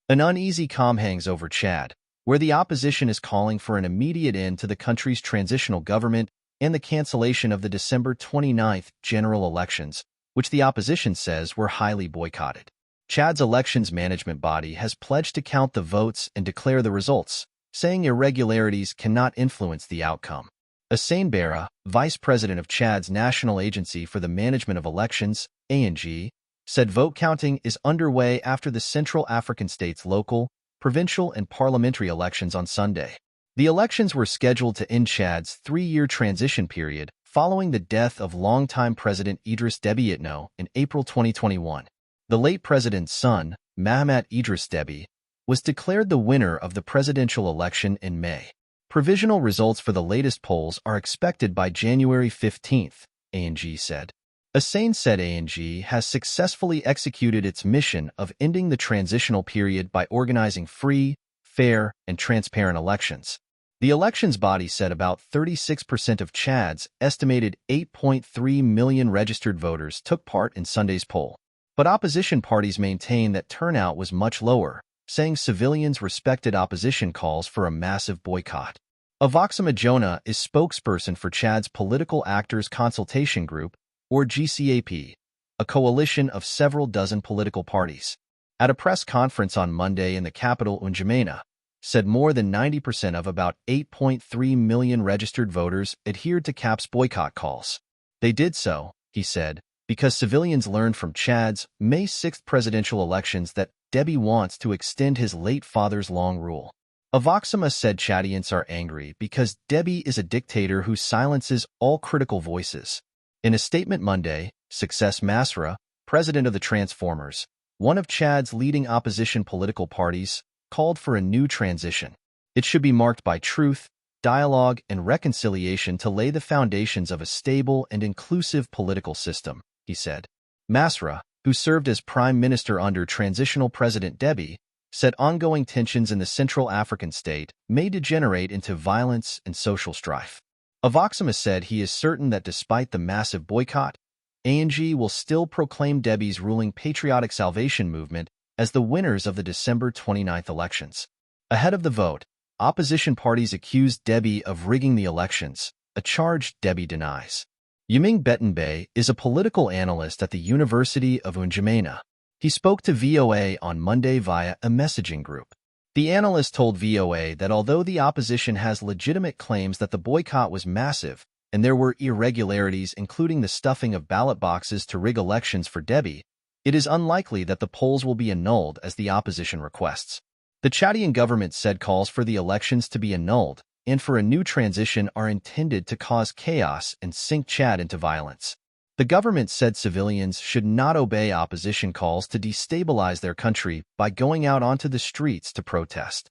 An uneasy calm hangs over Chad, where the opposition is calling for an immediate end to the country's transitional government and the cancellation of the December 29th general elections, which the opposition says were highly boycotted. Chad's elections management body has pledged to count the votes and declare the results, saying irregularities cannot influence the outcome. Hussein Barra, vice president of Chad's National Agency for the Management of Elections, ANG, said vote counting is underway after the Central African state's local, provincial, and parliamentary elections on Sunday. The elections were scheduled to end Chad's three-year transition period following the death of longtime President Idriss Déby Itno in April 2021. The late president's son, Mahamat Idriss Déby, was declared the winner of the presidential election in May. Provisional results for the latest polls are expected by January 15th, ANG said. Hussein said ANG has successfully executed its mission of ending the transitional period by organizing free, fair, and transparent elections. The elections body said about 36% of Chad's estimated 8.3 million registered voters took part in Sunday's poll. But opposition parties maintain that turnout was much lower, saying civilians respected opposition calls for a massive boycott. Avoxima Jonah is spokesperson for Chad's Political Actors Consultation Group, or GCAP, a coalition of several dozen political parties. At a press conference on Monday in the capital N'Djamena, said more than 90% of about 8.3 million registered voters adhered to CAP's boycott calls. They did so, he said, because civilians learned from Chad's May 6 presidential elections that Déby wants to extend his late father's long rule. Avoxima said Chadians are angry because Déby is a dictator who silences all critical voices. In a statement Monday, Success Masra, president of the Transformers, one of Chad's leading opposition political parties, called for a new transition. It should be marked by truth, dialogue, and reconciliation to lay the foundations of a stable and inclusive political system, he said. Masra, who served as prime minister under transitional President Déby, said ongoing tensions in the Central African state may degenerate into violence and social strife. Avoxima said he is certain that despite the massive boycott, ANG will still proclaim Déby's ruling Patriotic Salvation Movement as the winners of the December 29th elections. Ahead of the vote, opposition parties accused Déby of rigging the elections, a charge Déby denies. Yiming Betenbay is a political analyst at the University of N'Djamena. He spoke to VOA on Monday via a messaging group. The analyst told VOA that although the opposition has legitimate claims that the boycott was massive and there were irregularities including the stuffing of ballot boxes to rig elections for Déby, it is unlikely that the polls will be annulled as the opposition requests. The Chadian government said calls for the elections to be annulled and for a new transition are intended to cause chaos and sink Chad into violence. The government said civilians should not obey opposition calls to destabilize their country by going out onto the streets to protest.